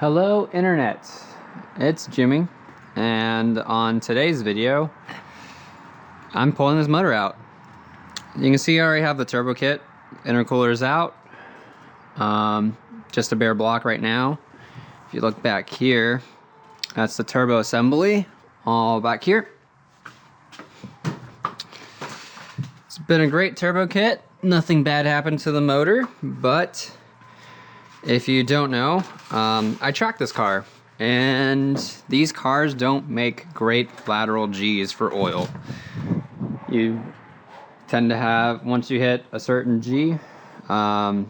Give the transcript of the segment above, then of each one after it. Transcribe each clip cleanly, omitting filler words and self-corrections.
Hello Internet, it's Jimmy, and on today's video I'm pulling this motor out. You can see I already have the turbo kit. Intercooler's out, just a bare block right now. If you look back here, that's the turbo assembly all back here. It's been a great turbo kit. Nothing bad happened to the motor, but if you don't know, I track this car, and these cars don't make great lateral G's for oil. You tend to have, once you hit a certain G, the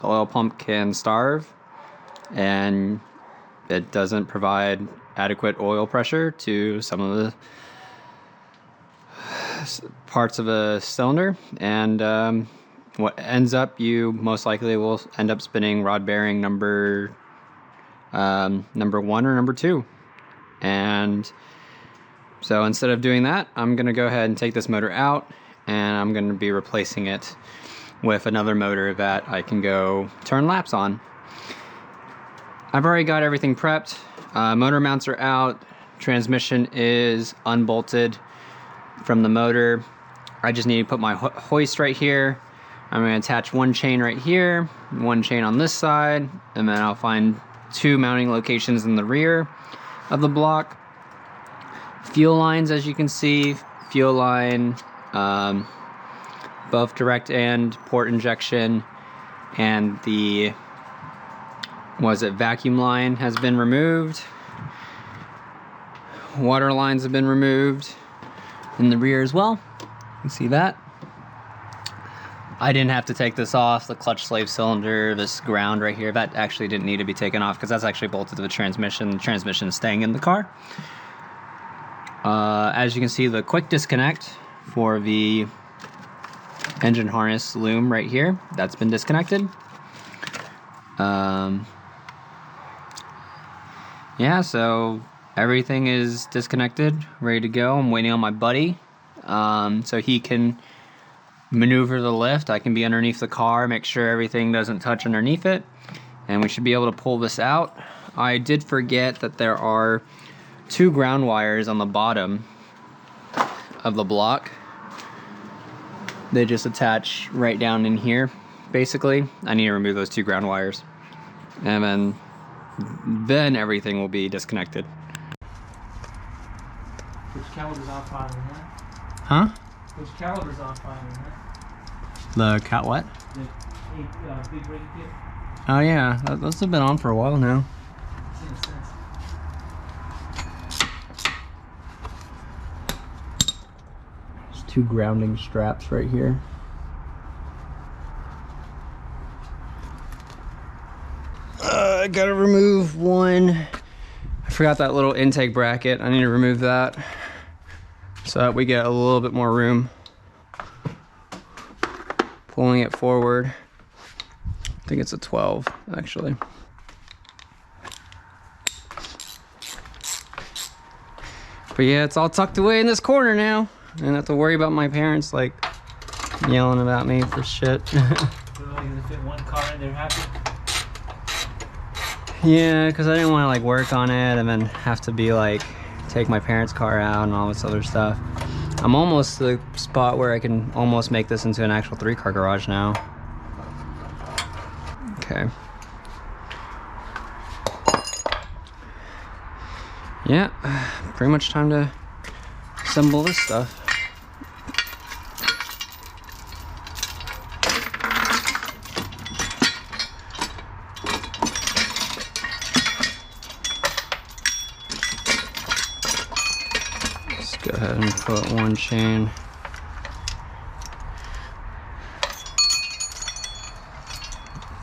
oil pump can starve, and it doesn't provide adequate oil pressure to some of the parts of a cylinder, and what ends up, you most likely will end up spinning rod bearing number 1 or number 2. And so instead of doing that, I'm going to go ahead and take this motor out, and I'm going to be replacing it with another motor that I can go turn laps on. I've already got everything prepped. Motor mounts are out. Transmission is unbolted from the motor. I just need to put my hoist right here. I'm going to attach one chain right here, one chain on this side, and then I'll find 2 mounting locations in the rear of the block. Fuel lines, as you can see, fuel line, both direct and port injection, and the vacuum line has been removed. Water lines have been removed in the rear as well. You can see that. I didn't have to take this off. The clutch slave cylinder, this ground right here, that actually didn't need to be taken off because that's actually bolted to the transmission. The transmission is staying in the car. As you can see, the quick disconnect for the engine harness loom right here, that's been disconnected. Yeah, so everything is disconnected, ready to go. I'm waiting on my buddy so he can maneuver the lift. I can be underneath the car, make sure everything doesn't touch underneath it, and we should be able to pull this out. I did forget that there are 2 ground wires on the bottom of the block. They just attach right down in here, basically. I need to remove those 2 ground wires, and then everything will be disconnected. Which caliber's on firing that? Huh? Which caliber's on firing that? The cat what? The big rig kit? Oh yeah, those have been on for a while now. There's 2 grounding straps right here. I gotta remove one. I forgot that little intake bracket. I need to remove that so that we get a little bit more room. Pulling it forward. I think it's a 12, actually. But yeah, it's all tucked away in this corner now. I don't have to worry about my parents like yelling about me for shit. We're only gonna fit one car in there happy. Yeah, because I didn't want to like work on it and then have to be like take my parents' car out and all this other stuff. I'm almost to the spot where I can almost make this into an actual 3-car garage now. Okay. Yeah, pretty much time to assemble this stuff. Go ahead and put one chain.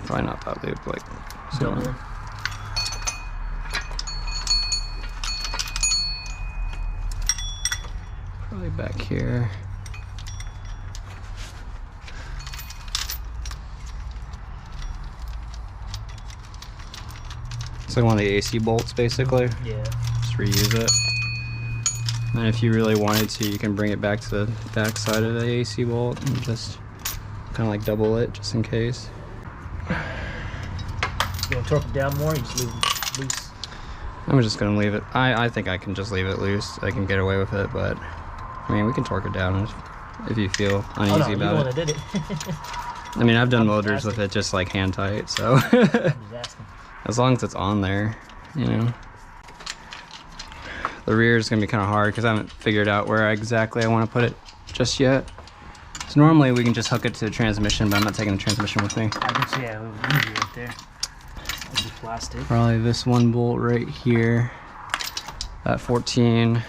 Probably not that loop, like so. Probably back here. It's like one of the AC bolts, basically. Yeah. Just reuse it. And if you really wanted to, you can bring it back to the back side of the AC bolt and just kind of like double it just in case. You want to torque it down more, you just leave loose. I'm just gonna leave it. I think I can just leave it loose. I can get away with it, but I mean, we can torque it down if you feel uneasy you're the about one it. that did it. I mean, I've done I'm motors just with it just like hand tight, so I'm just asking. as long as it's on there, you know. The rear is gonna be kind of hard because I haven't figured out where exactly I want to put it just yet. So normally we can just hook it to the transmission, but I'm not taking the transmission with me. I can see, yeah, it was easy right there. That's the plastic. Probably this one bolt right here at 14.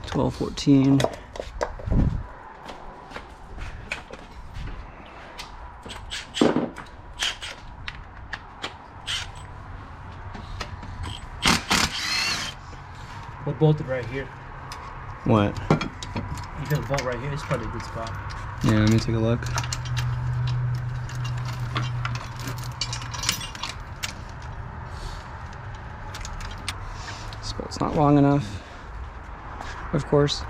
12, 14. What bolted right here? What? You feel the bolt right here? It's probably a good spot. Yeah, let me take a look. This bolt's not long enough, of course.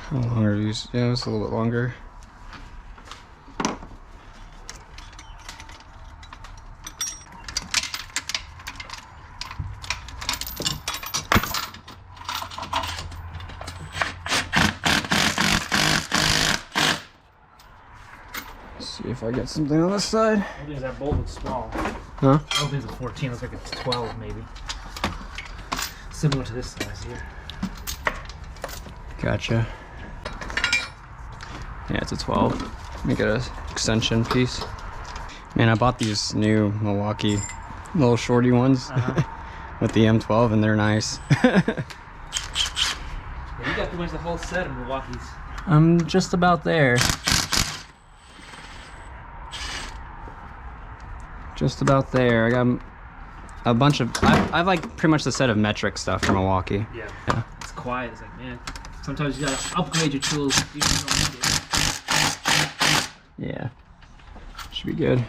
How long are these? Yeah, it's a little bit longer. Let's see if I get something on this side. I think that bolt looks small. Huh? I don't think it's a 14, it looks like it's 12 maybe. Similar to this size here. Gotcha. Yeah, it's a 12. Let me get an extension piece. Man, I bought these new Milwaukee little shorty ones with the M12, and they're nice. Yeah, you got pretty much the whole set of Milwaukee's. I'm just about there. Just about there. I got a bunch of. I've like pretty much the set of metric stuff from Milwaukee. Yeah. Yeah. It's quiet. It's like, man, sometimes you gotta upgrade your tools. You don't need it. Yeah. Should be good.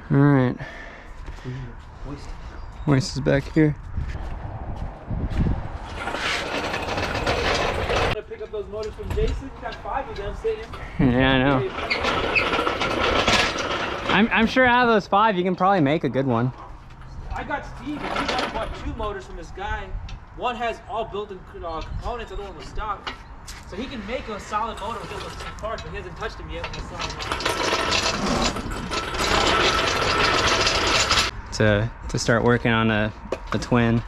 All right. Hoist. Hoist is back here. I'm gonna pick up those motors from Jason. You got 5 of them sitting. Yeah, I know. I'm sure out of those 5, you can probably make a good one. I got Steve, and he got bought 2 motors from this guy. One has all built-in components, the other one was stock. So he can make a solid motor with just those 2 parts, but he hasn't touched them yet with a solid motor. To start working on a twin.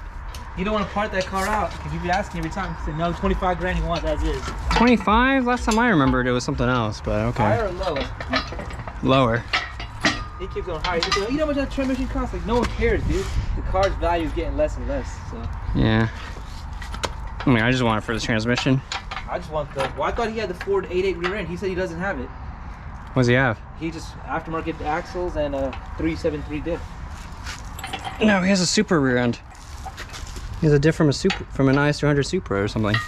You don't want to part that car out, because you'd be asking every time. He said, no, 25 grand he wants as is. 25? Last time I remembered it was something else, but okay. Higher or lower? Lower. He keeps going higher. He's like, you know how much that transmission costs? Like, no one cares, dude. The car's value is getting less and less, so. Yeah. I mean, I just want it for the transmission. I just want the, well, I thought he had the Ford 8.8 rear end. He said he doesn't have it. What does he have? He just aftermarket axles and a 373 diff. No, he has a Supra rear end. He has a diff from a Supra, from an IS200 Supra or something. I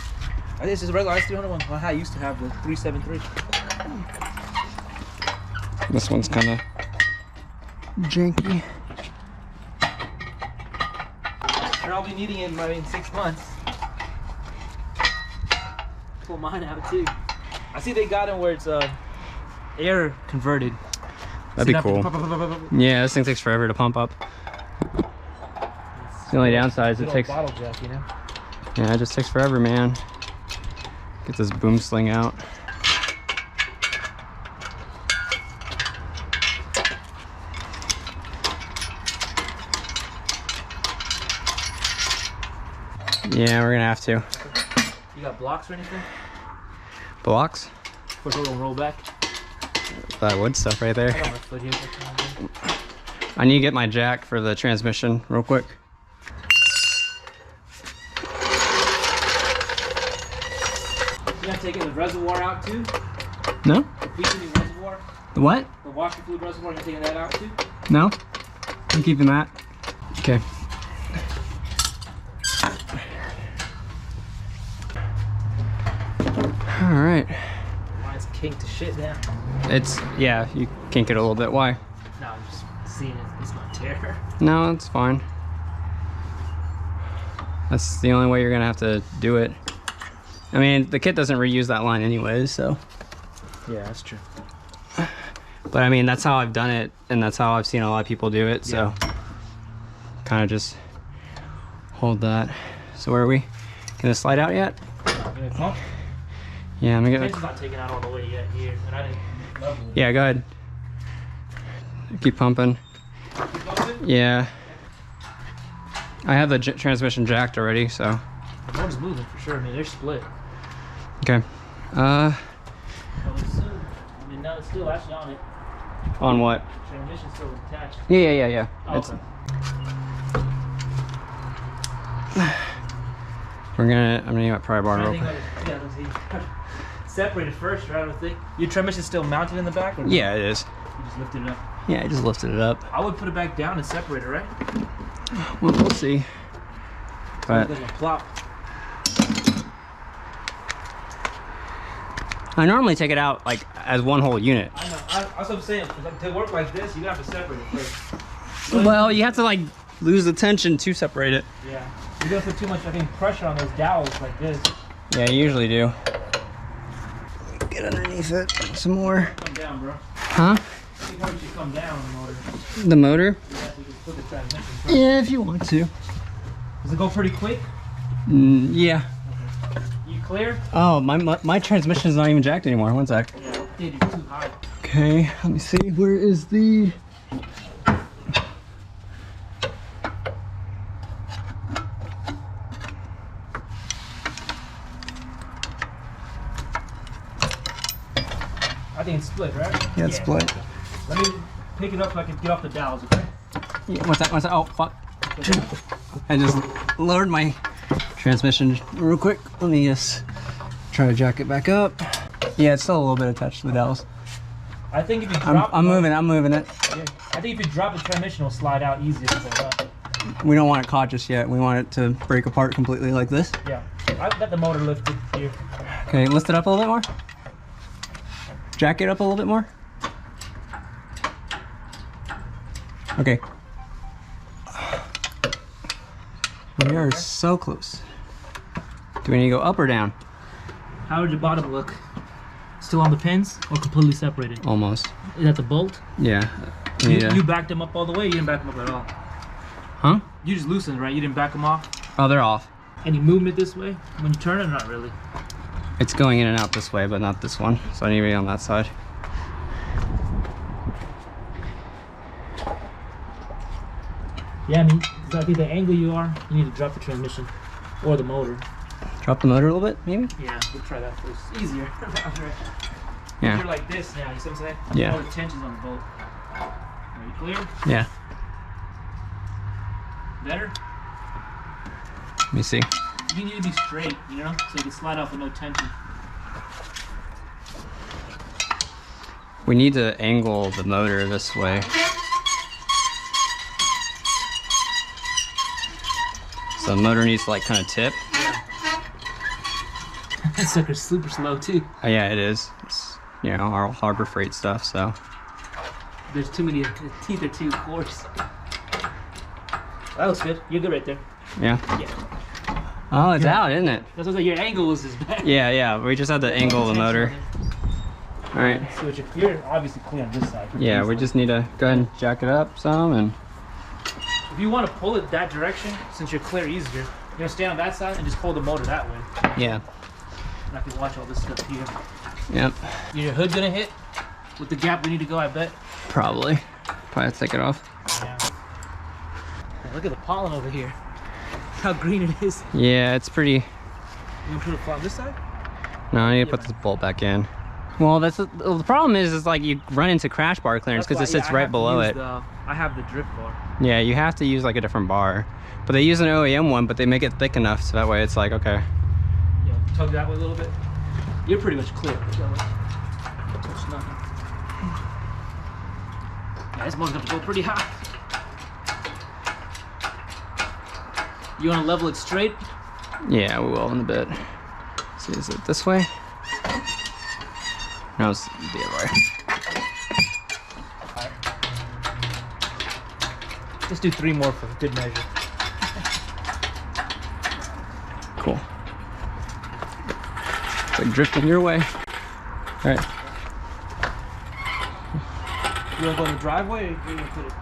think it's just a regular IS300 one. Well, I used to have the 373. This one's kind of janky. Sure, I'll be needing it in 6 months. Pull mine out too. I see they got them where it's air converted. That'd be cool. Yeah, this thing takes forever to pump up. The only downside is it takes. Bottle jack, you know. Yeah, it just takes forever, man. Get this boom sling out. Yeah, we're gonna have to. You got blocks or anything? Blocks? For a little rollback. That wood stuff right there. I got my foot here. I need to get my jack for the transmission real quick. You have to take the reservoir out too? No? The featuring reservoir? The what? The washer fluid reservoir, you're taking that out too? No? I'm keeping that. Okay. right. Mine's kinked to shit now. It's, yeah, you kink it a little bit. Why? No, I'm just seeing it. It's not tear. No, it's fine. That's the only way you're gonna have to do it. I mean, the kit doesn't reuse that line anyways, so. Yeah, that's true. But I mean, that's how I've done it, and that's how I've seen a lot of people do it, so. Kind of just hold that. So where are we? Can it slide out yet? Pump? Yeah, I'm gonna get It's not taken out all the way yet here, and I didn't love it. Yeah, go ahead. Keep pumping. Keep pumping? Yeah. I have the transmission jacked already, so. The motor's moving for sure. I mean, they're split. Okay. Oh, it's still, I mean, no, it's still actually on it. On what? Transmission's still attached. Yeah. Oh, okay. I'm gonna need my pry bar real quick. Yeah, let's see. Separated first, right? I would think. Your transmission's still mounted in the back? Or Yeah, it is. You just lifted it up? Yeah, I just lifted it up. I would put it back down and separate it, right? Well, we'll see. But There's a plop. I normally take it out like as one whole unit. I know. That's what I'm saying. To work like this, you have to separate it first. Well, you have to like lose the tension to separate it. Yeah. You're gonna put too much, I think, pressure on those dowels like this. Yeah, you usually do. Get underneath it some more. Come down, bro. Huh? I think more should come down the motor. The motor? Yeah, so you can put the transmission first. Yeah, if you want to. Does it go pretty quick? Yeah. Okay. You clear? Oh, my transmission is not even jacked anymore. One sec. Yeah, dude, you're too high. Okay, let me see. Where is the... I think it's split, right? Yeah, it's split. Let me pick it up so I can get off the dowels, okay? Yeah, what's that? Oh, fuck. I just lowered my transmission real quick. Let me just try to jack it back up. Yeah, it's still a little bit attached to the dowels. I think if you drop I'm moving it. Yeah, I think if you drop the transmission, it'll slide out easier. We don't want it caught just yet. We want it to break apart completely like this. Yeah, I've got the motor lifted here. Okay, lift it up a little bit more. Jack it up a little bit more. Okay. We are so close. Do we need to go up or down? How did your bottom look? Still on the pins or completely separated? Almost. Is that the bolt? Yeah. You backed them up all the way? You didn't back them up at all? Huh? You just loosened, right? You didn't back them off? Oh, they're off. Any movement this way when you turn it? Not really. It's going in and out this way, but not this one. So I need to be on that side. Yeah, I mean, I think the angle you are, you need to drop the transmission or the motor. Drop the motor a little bit, maybe? Yeah, we'll try that first. Easier. Yeah. You're like this now, you see what I'm saying? Yeah. All the tension's on the bolt. Are you clear? Yeah. Better? Let me see. You need to be straight, you know, so you can slide off with no tension. We need to angle the motor this way. So the motor needs to like kind of tip. That sucker's super slow too. Oh, yeah, it is. It's, you know, our Harbor Freight stuff, so. There's too many, the teeth are too coarse. That looks good. You're good right there. Yeah. Yeah. Oh, it's out, isn't it? That's what your angle is bad. Yeah. We just had to angle the motor. All right. So you're obviously clean on this side. Yeah, we just need to go ahead and jack it up some and. If you want to pull it that direction, since you're clear easier, you're gonna stand on that side and just pull the motor that way. Yeah. And I can watch all this stuff here. Yep. Your hood gonna hit with the gap we need to go, I bet. Probably have to take it off. Yeah. Now look at the pollen over here. How green it is. Yeah, it's pretty. You gonna put it on this side? No, I need to put this bolt back in. Well, that's the problem is like you run into crash bar clearance because it sits right below it. I have the drip bar. Yeah, you have to use like a different bar, but they use an OEM one, but they make it thick enough so that way it's like okay. Yeah, tug that way a little bit. You're pretty much clear. Touch nothing. Yeah, this one's gonna go pretty high. You wanna level it straight? Yeah, we will in a bit. See, is it this way? No, it's the other way. Let's do 3 more for good measure. Cool. It's like drifting your way. All right. You want to go in the driveway or you going to put it?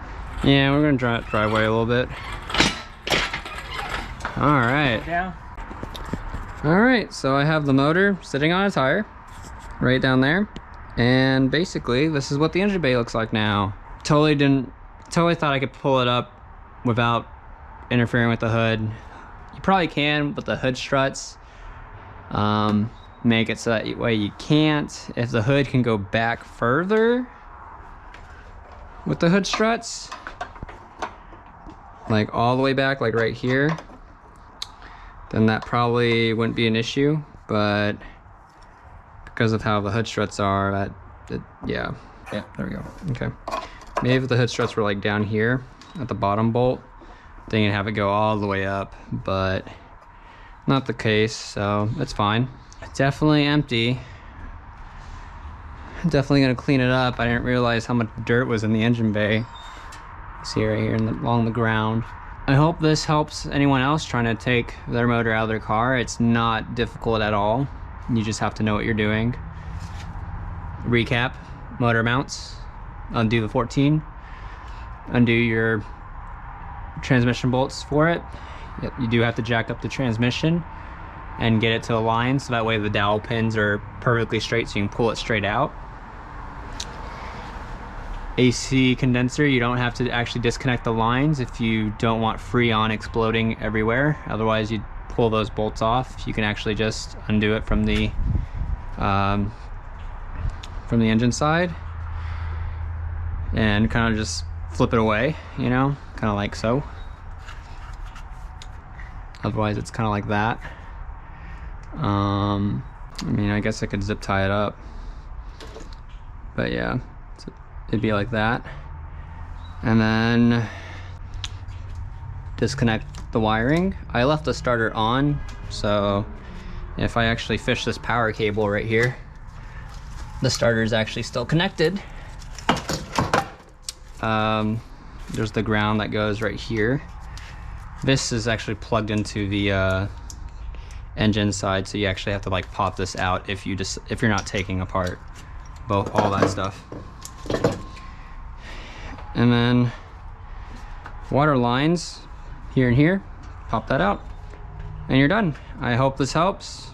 Yeah, we're gonna driveway a little bit. All right. Down. All right, so I have the motor sitting on a tire right down there. And basically, this is what the engine bay looks like now. Totally thought I could pull it up without interfering with the hood. You probably can, but the hood struts make it so that way you can't. If the hood can go back further with the hood struts, like all the way back, like right here, then that probably wouldn't be an issue. But because of how the hood struts are, yeah, there we go. Okay, maybe if the hood struts were like down here at the bottom bolt, then you'd have it go all the way up, but not the case, so that's fine. Definitely empty. Definitely gonna clean it up. I didn't realize how much dirt was in the engine bay. See right here along the ground. I hope this helps anyone else trying to take their motor out of their car. It's not difficult at all. You just have to know what you're doing. Recap: motor mounts, undo the 14, undo your transmission bolts for it. Yep, you do have to jack up the transmission and get it to the line so that way the dowel pins are perfectly straight so you can pull it straight out. AC condenser, you don't have to actually disconnect the lines if you don't want Freon exploding everywhere. Otherwise you'd pull those bolts off. You can actually just undo it from the engine side and kind of just flip it away, you know, kind of like so. Otherwise it's kind of like that. I mean, I guess I could zip tie it up, but yeah, it'd be like that. And then disconnect the wiring. I left the starter on, so if I actually fish this power cable right here, the starter is actually still connected. There's the ground that goes right here. This is actually plugged into the engine side, so you actually have to like pop this out if you're not taking apart all that stuff. And then water lines here and here, pop that out, and you're done. I hope this helps.